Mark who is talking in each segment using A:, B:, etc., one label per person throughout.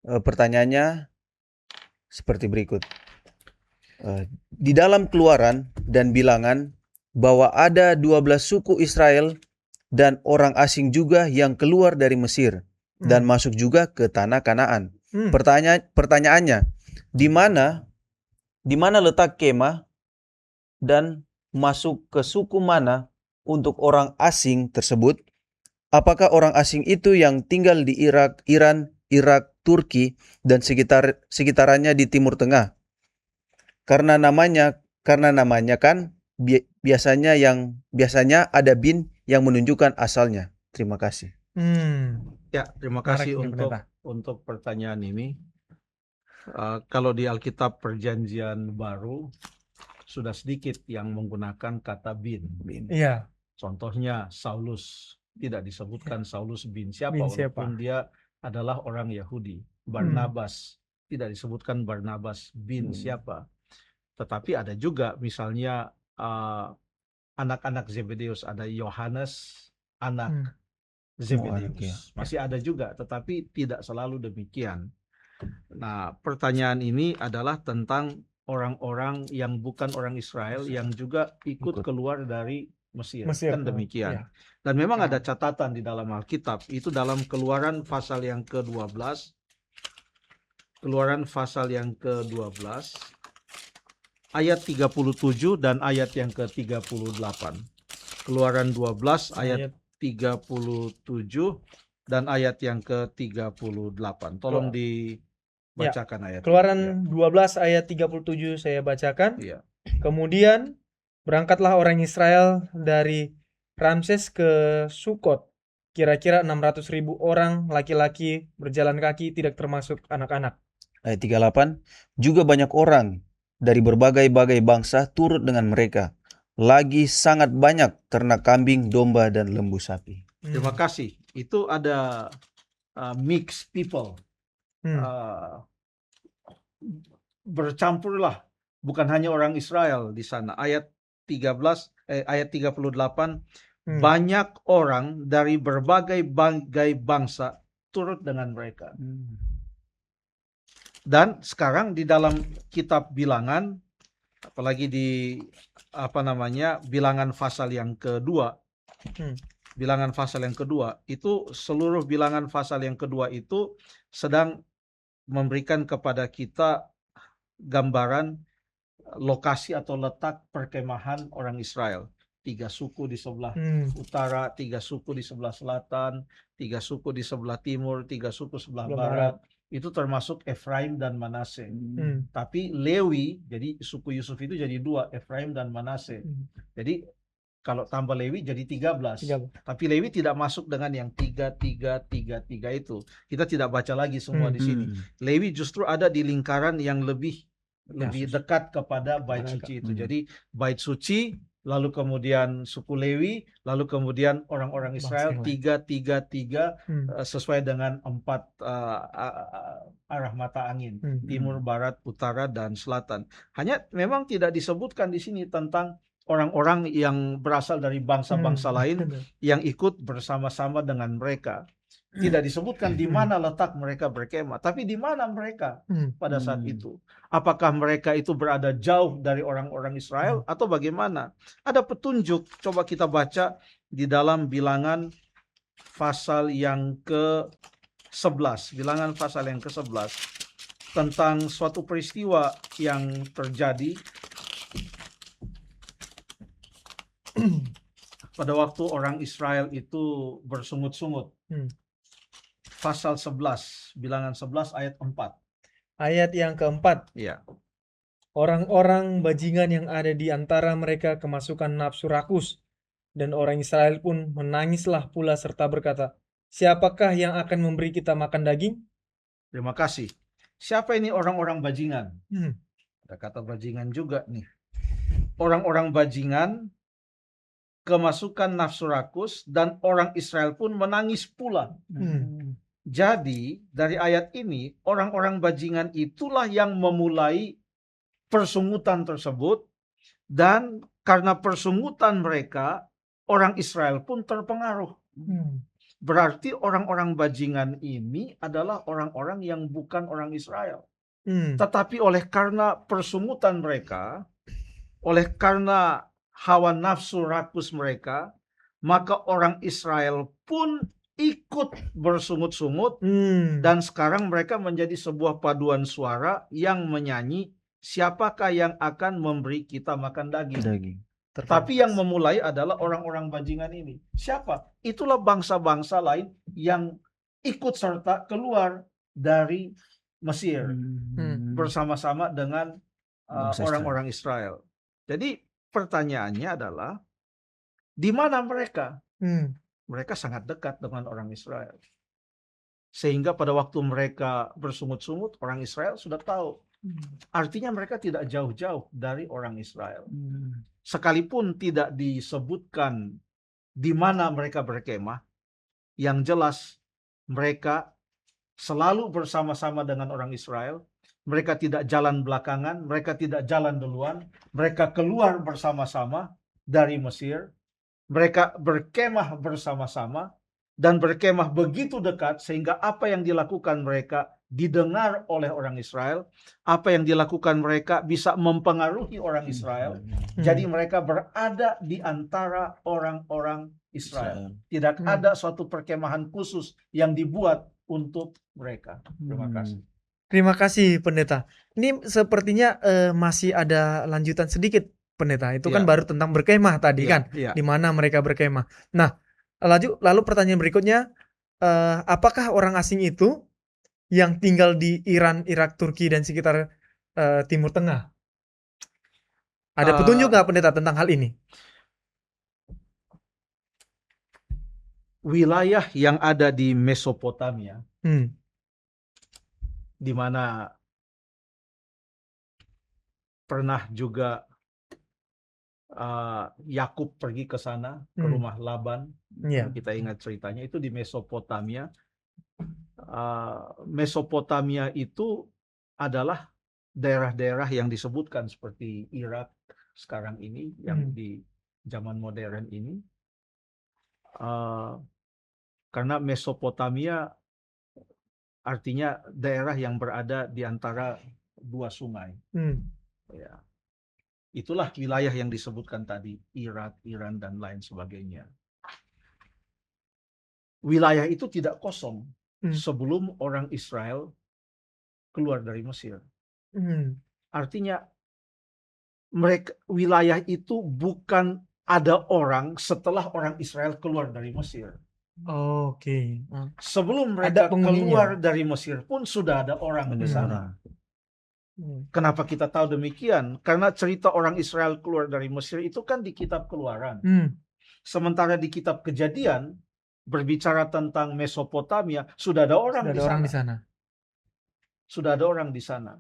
A: Pertanyaannya seperti berikut. Di dalam Keluaran dan Bilangan bahwa ada 12 suku Israel dan orang asing juga yang keluar dari Mesir dan masuk juga ke tanah Kanaan. Pertanyaannya, di mana letak kemah dan masuk ke suku mana untuk orang asing tersebut? Apakah orang asing itu yang tinggal di Irak, Iran, Turki dan sekitarannya di Timur Tengah? Karena namanya kan biasanya ada bin yang menunjukkan asalnya. Terima kasih.
B: Ya, terima kasih untuk pertanyaan ini. Kalau di Alkitab Perjanjian Baru sudah sedikit yang menggunakan kata bin.
C: Iya.
B: Contohnya Saulus, tidak disebutkan Saulus bin siapa walaupun dia adalah orang Yahudi. Barnabas, tidak disebutkan Barnabas bin siapa. Tetapi ada juga misalnya anak-anak Zebedeus, ada Yohanes anak Zebedeus. Masih ada juga, tetapi tidak selalu demikian. Nah, pertanyaan ini adalah tentang orang-orang yang bukan orang Israel yang juga ikut keluar dari Mesir. Kan demikian. Dan memang ada catatan di dalam Alkitab, itu dalam Keluaran pasal yang ke-12. Keluaran pasal yang ke-12 ayat 37 dan ayat yang ke-38. Keluaran 12 ayat 37 dan ayat yang ke-38. Tolong dibacakan ayat.
C: Keluaran 12 ayat 37 saya bacakan. Kemudian berangkatlah orang Israel dari Ramses ke Sukot. Kira-kira 600.000 orang laki-laki berjalan kaki, tidak termasuk anak-anak.
A: Ayat 38, juga banyak orang dari berbagai-bagai bangsa turut dengan mereka. Lagi sangat banyak ternak kambing, domba, dan lembu sapi.
B: Terima kasih. Itu ada mixed people. Bercampurlah. Bukan hanya orang Israel di sana. Ayat 38, banyak orang dari berbagai bangsa turut dengan mereka. Dan sekarang di dalam kitab Bilangan, apalagi di Bilangan pasal yang kedua, Bilangan pasal yang kedua, itu seluruh Bilangan pasal yang kedua itu sedang memberikan kepada kita gambaran lokasi atau letak perkemahan orang Israel. 3 suku di sebelah utara, 3 suku di sebelah selatan, 3 suku di sebelah timur, 3 suku sebelah barat. Itu termasuk Efraim dan Manase. Tapi Lewi, jadi suku Yusuf itu jadi 2, Efraim dan Manase. Jadi kalau tambah Lewi jadi 13. Tapi Lewi tidak masuk dengan yang 3 itu. Kita tidak baca lagi semua di sini. Lewi justru ada di lingkaran yang lebih dekat kepada bait suci itu. Jadi bait suci, lalu kemudian suku Lewi, lalu kemudian orang-orang Israel 3 sesuai dengan 4 arah mata angin, timur, barat, utara, dan selatan. Hanya memang tidak disebutkan di sini tentang orang-orang yang berasal dari bangsa-bangsa lain yang ikut bersama-sama dengan mereka. Tidak disebutkan di mana letak mereka berkemah, tapi di mana mereka pada saat itu. Apakah mereka itu berada jauh dari orang-orang Israel atau bagaimana? Ada petunjuk, coba kita baca di dalam Bilangan pasal yang ke-11. Bilangan pasal yang ke-11 tentang suatu peristiwa yang terjadi pada waktu orang Israel itu bersungut-sungut. Pasal 11, Bilangan 11 ayat 4.
C: Ayat yang keempat.
B: Iya.
C: Orang-orang bajingan yang ada di antara mereka kemasukan nafsu rakus, dan orang Israel pun menangislah pula serta berkata, siapakah yang akan memberi kita makan daging?
B: Terima kasih. Siapa ini orang-orang bajingan? Ada kata bajingan juga nih. Orang-orang bajingan kemasukan nafsu rakus dan orang Israel pun menangis pula. Jadi dari ayat ini orang-orang bajingan itulah yang memulai persungutan tersebut, dan karena persungutan mereka orang Israel pun terpengaruh. Berarti orang-orang bajingan ini adalah orang-orang yang bukan orang Israel. Tetapi oleh karena persungutan mereka, oleh karena hawa nafsu rakus mereka, maka orang Israel pun ikut bersungut-sungut, dan sekarang mereka menjadi sebuah paduan suara yang menyanyi, siapakah yang akan memberi kita makan daging. Tapi yang memulai adalah orang-orang bajingan ini. Siapa? Itulah bangsa-bangsa lain yang ikut serta keluar dari Mesir bersama-sama dengan orang-orang Israel. Jadi pertanyaannya adalah, di mana mereka? Mereka sangat dekat dengan orang Israel. Sehingga pada waktu mereka bersungut-sungut, orang Israel sudah tahu. Artinya mereka tidak jauh-jauh dari orang Israel. Sekalipun tidak disebutkan di mana mereka berkemah, yang jelas mereka selalu bersama-sama dengan orang Israel. Mereka tidak jalan belakangan, mereka tidak jalan duluan. Mereka keluar bersama-sama dari Mesir. Mereka berkemah bersama-sama dan berkemah begitu dekat sehingga apa yang dilakukan mereka didengar oleh orang Israel. Apa yang dilakukan mereka bisa mempengaruhi orang Israel. Jadi mereka berada di antara orang-orang Israel. Tidak ada suatu perkemahan khusus yang dibuat untuk mereka. Terima kasih.
C: Terima kasih Pendeta. Ini sepertinya masih ada lanjutan sedikit Pendeta. Itu kan baru tentang berkemah tadi kan, di mana mereka berkemah. Nah, lalu pertanyaan berikutnya, apakah orang asing itu yang tinggal di Iran, Irak, Turki dan sekitar Timur Tengah? Ada petunjuk nggak Pendeta tentang hal ini?
B: Wilayah yang ada di Mesopotamia, di mana pernah juga Yakub pergi ke sana, ke rumah Laban. Kita ingat ceritanya, itu di Mesopotamia. Mesopotamia itu adalah daerah-daerah yang disebutkan seperti Irak sekarang ini, yang di zaman modern ini. Karena Mesopotamia artinya daerah yang berada di antara dua sungai. Ya. Itulah wilayah yang disebutkan tadi, Irak, Iran, dan lain sebagainya. Wilayah itu tidak kosong sebelum orang Israel keluar dari Mesir. Artinya wilayah itu bukan ada orang setelah orang Israel keluar dari Mesir. Sebelum mereka keluar dari Mesir pun sudah ada orang di sana. Kenapa kita tahu demikian? Karena cerita orang Israel keluar dari Mesir itu kan di kitab Keluaran. Sementara di kitab Kejadian berbicara tentang Mesopotamia, sudah ada orang di sana. Sudah ada orang di sana.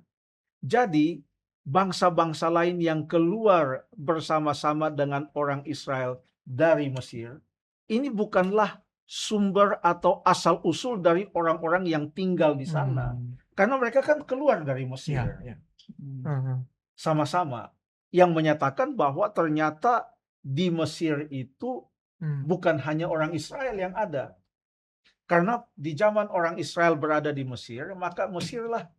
B: Jadi bangsa-bangsa lain yang keluar bersama-sama dengan orang Israel dari Mesir, ini bukanlah sumber atau asal-usul dari orang-orang yang tinggal di sana. Karena mereka kan keluar dari Mesir. Sama-sama. Yang menyatakan bahwa ternyata di Mesir itu bukan hanya orang Israel yang ada. Karena di zaman orang Israel berada di Mesir, maka Mesirlah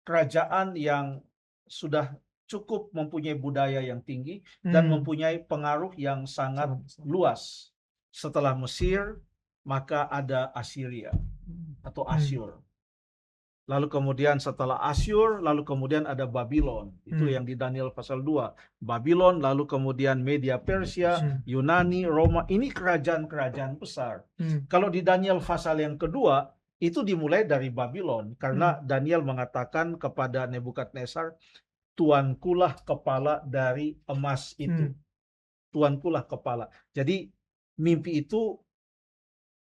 B: kerajaan yang sudah cukup mempunyai budaya yang tinggi dan mempunyai pengaruh yang sangat luas. Setelah Mesir, maka ada Assyria atau Asyur. Lalu kemudian setelah Asyur, lalu kemudian ada Babylon. Itu yang di Daniel pasal 2. Babylon, lalu kemudian Media Persia, Yunani, Roma. Ini kerajaan-kerajaan besar. Kalau di Daniel pasal yang kedua, itu dimulai dari Babylon. Karena Daniel mengatakan kepada Nebukadnezar, tuankulah kepala dari emas itu. Tuankulah kepala. Jadi mimpi itu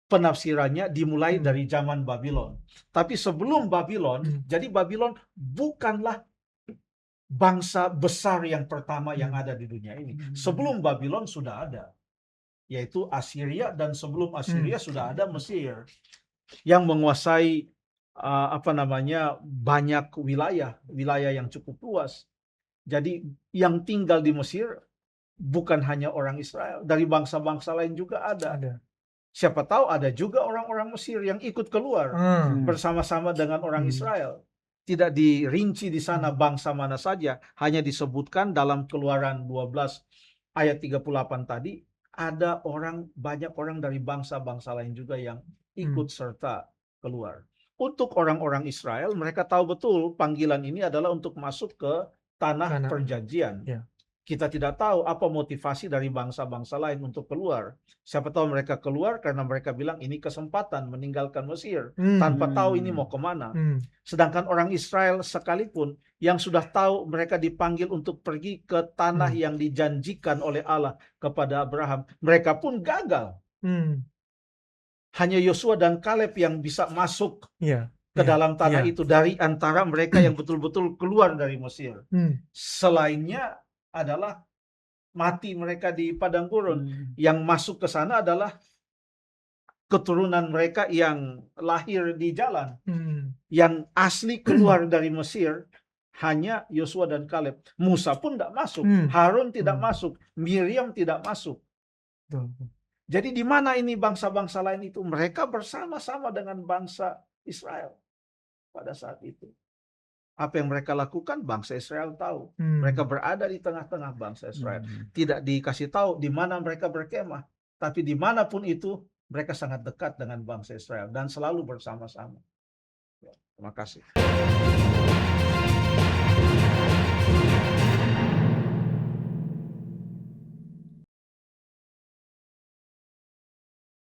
B: penafsirannya dimulai dari zaman Babylon. Tapi sebelum Babylon, jadi Babylon bukanlah bangsa besar yang pertama yang ada di dunia ini. Sebelum Babylon sudah ada, yaitu Assyria, dan sebelum Assyria sudah ada Mesir yang menguasai banyak wilayah yang cukup luas. Jadi yang tinggal di Mesir bukan hanya orang Israel, dari bangsa-bangsa lain juga ada. Siapa tahu ada juga orang-orang Mesir yang ikut keluar bersama-sama dengan orang Israel. Tidak dirinci di sana bangsa mana saja, hanya disebutkan dalam Keluaran 12 ayat 38 tadi, ada banyak orang dari bangsa-bangsa lain juga yang ikut serta keluar. Untuk orang-orang Israel, mereka tahu betul panggilan ini adalah untuk masuk ke tanah perjanjian.
C: Ya.
B: Kita tidak tahu apa motivasi dari bangsa-bangsa lain untuk keluar. Siapa tahu mereka keluar karena mereka bilang ini kesempatan meninggalkan Mesir, tanpa tahu ini mau kemana. Sedangkan orang Israel sekalipun yang sudah tahu mereka dipanggil untuk pergi ke tanah yang dijanjikan oleh Allah kepada Abraham, mereka pun gagal. Hanya Yosua dan Kaleb yang bisa masuk ke dalam tanah itu dari antara mereka yang betul-betul keluar dari Mesir. Selainnya adalah mati mereka di padang gurun. Yang masuk ke sana adalah keturunan mereka yang lahir di jalan. Yang asli keluar dari Mesir hanya Yosua dan Kaleb. Musa pun tidak masuk, Harun tidak masuk, Miriam tidak masuk. Jadi di mana ini bangsa-bangsa lain itu? Mereka bersama-sama dengan bangsa Israel pada saat itu. Apa yang mereka lakukan, bangsa Israel tahu. Mereka berada di tengah-tengah bangsa Israel. Tidak dikasih tahu di mana mereka berkemah. Tapi dimanapun itu, mereka sangat dekat dengan bangsa Israel. Dan selalu bersama-sama. Terima kasih.